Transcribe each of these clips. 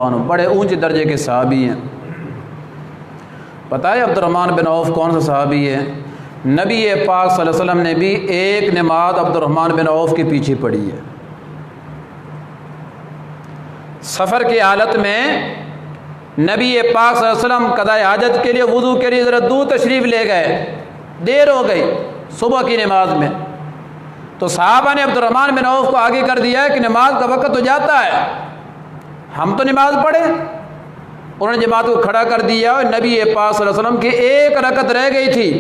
بڑے اونچے درجے کے صحابی ہیں۔ پتہ ہے عبد الرحمن بن عوف کون سا صحابی ہے؟ نبی پاک صلی اللہ علیہ وسلم نے بھی ایک نماز عبد الرحمن بن عوف کے پیچھے پڑھی ہے۔ سفر کی حالت میں نبی پاک صلی اللہ علیہ وسلم قضاء حاجت کے لیے وضو کے لیے ذرا دور تشریف لے گئے، دیر ہو گئی صبح کی نماز میں، تو صحابہ نے عبد الرحمن بن عوف کو آگے کر دیا ہے کہ نماز کا وقت تو جاتا ہے، ہم تو نماز پڑھیں۔ انہوں نے جماعت کو کھڑا کر دیا اور نبی پاک صلی اللہ علیہ وسلم کی ایک رکعت رہ گئی تھی۔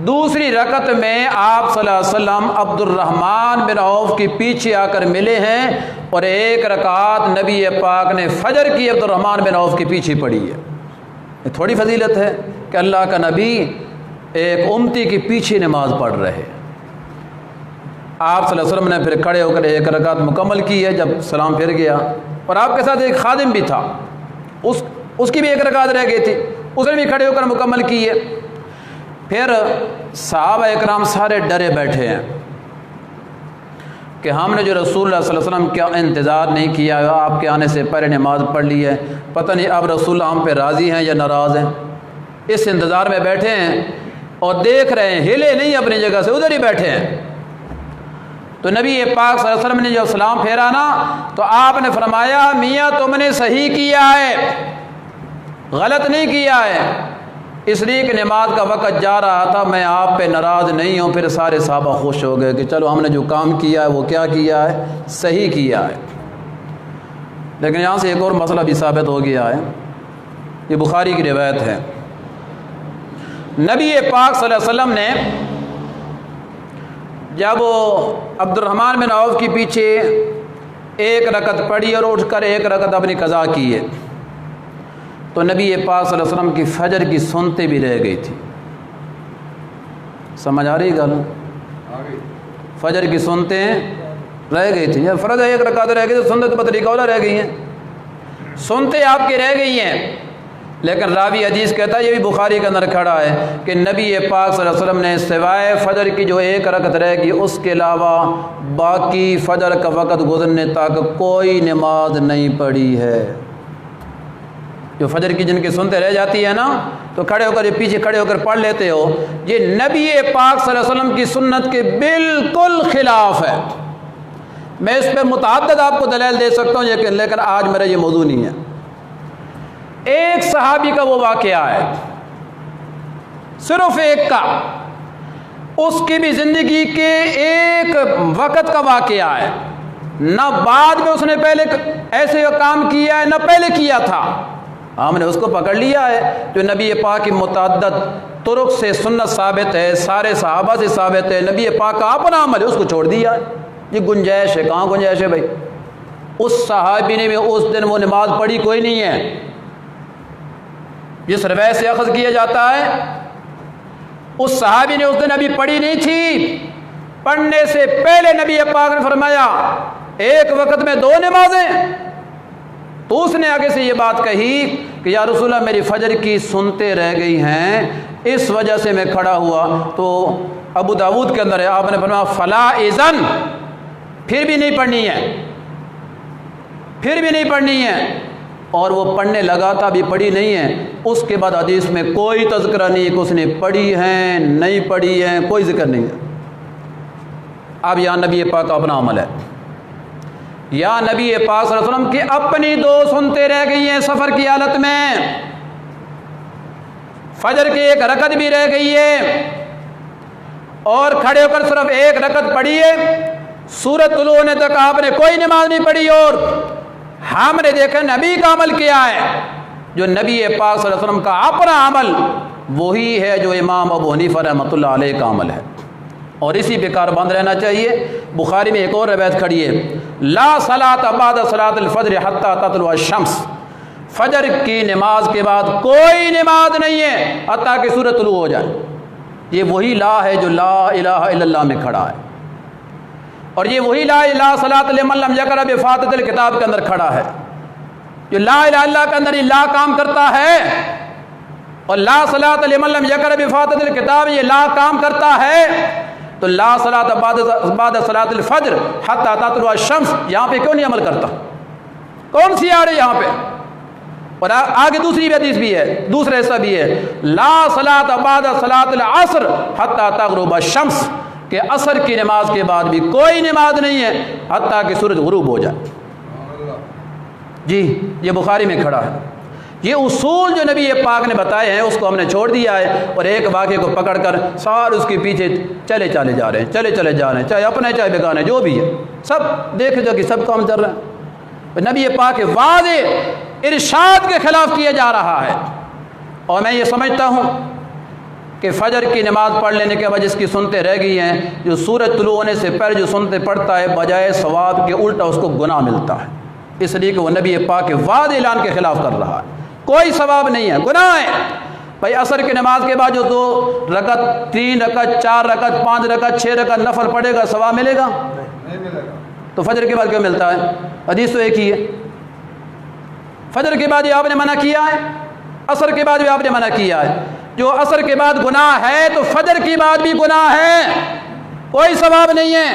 دوسری رکعت میں آپ صلی اللہ علیہ وسلم عبد الرحمن بن عوف کے پیچھے آ کر ملے ہیں اور ایک رکعت نبی پاک نے فجر کی عبد الرحمن بن عوف کے پیچھے پڑھی ہے۔ یہ تھوڑی فضیلت ہے کہ اللہ کا نبی ایک امتی کے پیچھے نماز پڑھ رہے۔ آپ صلی اللہ علیہ وسلم نے پھر کھڑے ہو کر ایک رکعت مکمل کی ہے جب سلام پھر گیا، اور آپ کے ساتھ ایک خادم بھی تھا، اس کی بھی ایک رکعت رہ گئی تھی، اس نے بھی کھڑے ہو کر مکمل کی ہے۔ پھر صحابہ اکرام سارے ڈرے بیٹھے ہیں کہ ہم نے جو رسول اللہ صلی اللہ علیہ وسلم کا انتظار نہیں کیا، آپ کے آنے سے پہلے نماز پڑھ لی ہے، پتہ نہیں اب رسول اللہ ہم پہ راضی ہیں یا ناراض ہیں۔ اس انتظار میں بیٹھے ہیں اور دیکھ رہے ہیں، ہلے نہیں اپنی جگہ سے، ادھر ہی بیٹھے ہیں۔ تو نبی پاک صلی اللہ علیہ وسلم نے جب سلام پھیرا نا تو آپ نے فرمایا میاں تم نے صحیح کیا ہے، غلط نہیں کیا ہے، اس لیے کہ نماز کا وقت جا رہا تھا، میں آپ پہ ناراض نہیں ہوں۔ پھر سارے صحابہ خوش ہو گئے کہ چلو ہم نے جو کام کیا ہے وہ کیا کیا ہے، صحیح کیا ہے۔ لیکن یہاں سے ایک اور مسئلہ بھی ثابت ہو گیا ہے، یہ بخاری کی روایت ہے۔ نبی پاک صلی اللہ علیہ وسلم نے جب عبد الرحمن بن عوف کے پیچھے ایک رکعت پڑھی اور اٹھ کر ایک رکعت اپنی قضا کی ہے، تو نبی پاک صلی اللہ علیہ وسلم کی فجر کی سنتیں بھی رہ گئی تھی۔ سمجھ آ رہی گل؟ فجر کی سنتیں رہ گئی تھیں، فرض ہے ایک رکعت رہ گئی تو سنت بطریقہ اولا رہ گئی ہیں، سنتیں آپ کی رہ گئی ہیں۔ لیکن راوی حدیث کہتا ہے، یہ بھی بخاری کے اندر کھڑا ہے کہ نبی پاک صلی اللہ علیہ وسلم نے سوائے فجر کی جو ایک رکعت رہ گئی اس کے علاوہ باقی فجر کا وقت گزرنے تک کوئی نماز نہیں پڑھی ہے۔ جو فجر کی جن کی سنتے رہ جاتی ہے نا تو کھڑے ہو کر پیچھے کھڑے ہو کر پڑھ لیتے ہو، یہ نبی پاک صلی اللہ علیہ وسلم کی سنت کے بالکل خلاف ہے۔ میں اس پہ متعدد آپ کو دلائل دے سکتا ہوں لیکن آج میرا یہ موضوع نہیں ہے۔ ایک صحابی کا وہ واقعہ ہے، صرف ایک کا، اس کی بھی زندگی کے ایک وقت کا واقعہ ہے، نہ بعد میں اس نے پہلے ایسے کام کیا ہے نہ پہلے کیا تھا، ہم نے اس کو پکڑ لیا ہے۔ جو نبی پاک کی متعدد طرق سے سنت ثابت ہے، سارے صحابہ سے ثابت ہے، نبی پاک کا اپنا عمل ہے، اس کو چھوڑ دیا ہے۔ یہ گنجائش ہے، کہاں گنجائش ہے بھائی؟ اس صحابی نے بھی اس دن وہ نماز پڑھی کوئی نہیں ہے جس روایت سے اخذ کیا جاتا ہے، اس صحابی نے اس دن ابھی پڑھی نہیں تھی۔ پڑھنے سے پہلے نبی پاک نے فرمایا ایک وقت میں 2 نمازیں، تو اس نے آگے سے یہ بات کہی کہ یا رسول اللہ میری فجر کی سنتے رہ گئی ہیں، اس وجہ سے میں کھڑا ہوا۔ تو ابو داود کے اندر ہے، آپ نے فرمایا فلا اذن، پھر بھی نہیں پڑھنی ہے، پھر بھی نہیں پڑھنی ہے۔ اور وہ پڑھنے لگا تھا، ابھی پڑھی نہیں ہے۔ اس کے بعد حدیث میں کوئی تذکرہ نہیں کہ اس نے پڑھی ہیں نہیں پڑھی ہیں، کوئی ذکر نہیں ہے۔ اب یہاں نبی پاک کا اپنا عمل ہے، یا نبی پاک صلی اللہ علیہ وسلم کی اپنی 2 سنتے رہ گئی ہیں سفر کی حالت میں، فجر کی ایک رکعت بھی رہ گئی ہے اور کھڑے ہو کر صرف ایک رکعت پڑھی ہے، سورۃ طلوع ہونے تک آپ نے کوئی نماز نہیں پڑھی، اور ہم نے دیکھا نبی کا عمل کیا ہے۔ جو نبی پاک صلی اللہ علیہ وسلم کا اپنا عمل وہی ہے جو امام ابو حنیفہ رحمۃ اللہ علیہ کا عمل ہے، اور اسی پہ کاربند رہنا چاہیے۔ بخاری میں ایک اور روایت کھڑی ہے، لا صلاۃ بعد صلاۃ الفجر حتی تطلع الشمس، فجر کی نماز کے بعد کوئی نماز نہیں ہے حتیٰ کہ سورج طلوع ہو جائے۔ یہ وہی لا ہے جو لا الہ الا اللہ میں کھڑا ہے، اور یہ وہی لا صلاۃ لمن لم یقرأ بفاتحۃ الکتاب کے اندر کھڑا ہے۔ جو لا الہ الا اللہ کے اندر یہ لا کام کرتا ہے، اور لا صلاۃ لمن لم یقرأ بفاتحۃ الکتاب یہ لا کام کرتا ہے، تو لا صلاۃ بعد صلاۃ الفجر حتی تطلع الشمس یہاں پہ کیوں نہیں عمل کرتا؟ کون سی آڑ ہے یہاں پہ؟ اور آگے دوسری بھی حدیث بھی ہے، دوسرا حصہ بھی ہے، لا صلاۃ بعد صلاۃ العصر حتی تغرب الشمس، کہ عصر کی نماز کے بعد بھی کوئی نماز نہیں ہے حتیٰ کہ سورج غروب ہو جائے۔ جی یہ بخاری میں کھڑا ہے۔ یہ اصول جو نبی پاک نے بتائے ہیں اس کو ہم نے چھوڑ دیا ہے، اور ایک واقعے کو پکڑ کر سارے اس کے پیچھے چلے جا رہے ہیں، چلے جا رہے ہیں، چاہے اپنے چاہے بیگانے جو بھی ہے، سب دیکھ جو کہ سب کام چل رہے ہیں، نبی پاک کے واضح ارشاد کے خلاف کیا جا رہا ہے۔ اور میں یہ سمجھتا ہوں کہ فجر کی نماز پڑھ لینے کے بعد جس کی سنتیں رہ گئی ہیں، جو سورج طلوع ہونے سے پہلے جو سنتیں پڑھتا ہے، بجائے ثواب کے الٹا اس کو گناہ ملتا ہے، اس لیے کہ وہ نبی پاک کے واضح اعلان کے خلاف کر رہا ہے۔ کوئی ثواب نہیں ہے، گناہ ہے۔ بھائی عصر کی نماز کے بعد جو 2 رکعت 3 رکعت 4 رکعت 5 رکعت 6 رکعت نفل پڑھے گا، ثواب ملے گا؟ نہیں ملے گا۔ تو فجر کے بعد کیوں ملتا ہے؟ حدیث تو ایک ہی ہے۔ فجر کے بعد یہ آپ نے منع کیا ہے، عصر کے بعد بھی آپ نے منع کیا ہے۔ جو عصر کے بعد گناہ ہے تو فجر کے بعد بھی گناہ ہے، کوئی ثواب نہیں ہے۔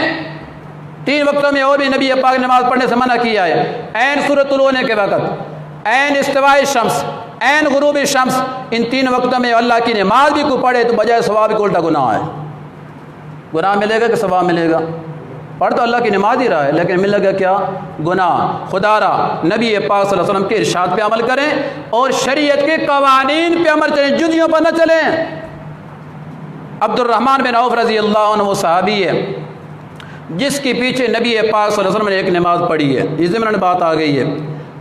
3 وقتوں میں اور بھی نبی پاک نے نماز پڑھنے سے منع کیا ہے، عین سورج طلوع ہونے کے وقت، عین استواء الشمس، عین غروب الشمس، ان 3 وقتوں میں اللہ کی نماز بھی کو پڑھے تو بجائے ثواب کے الٹا گناہ ہے۔ گناہ ملے گا کہ ثواب ملے گا؟ پڑھ تو اللہ کی نماز ہی رہا ہے، لیکن ملے گا کیا؟ گناہ۔ خدا را نبی پاک صلی اللہ علیہ وسلم کے ارشاد پہ عمل کریں اور شریعت کے قوانین پہ عمل کریں، جدیوں پر نہ چلیں۔ عبد الرحمن بن عوف رضی اللہ عنہ وہ صحابی ہے جس کے پیچھے نبی پاک صلی اللہ علیہ وسلم نے ایک نماز پڑھی ہے، اس ضمن بات آ گئی ہے۔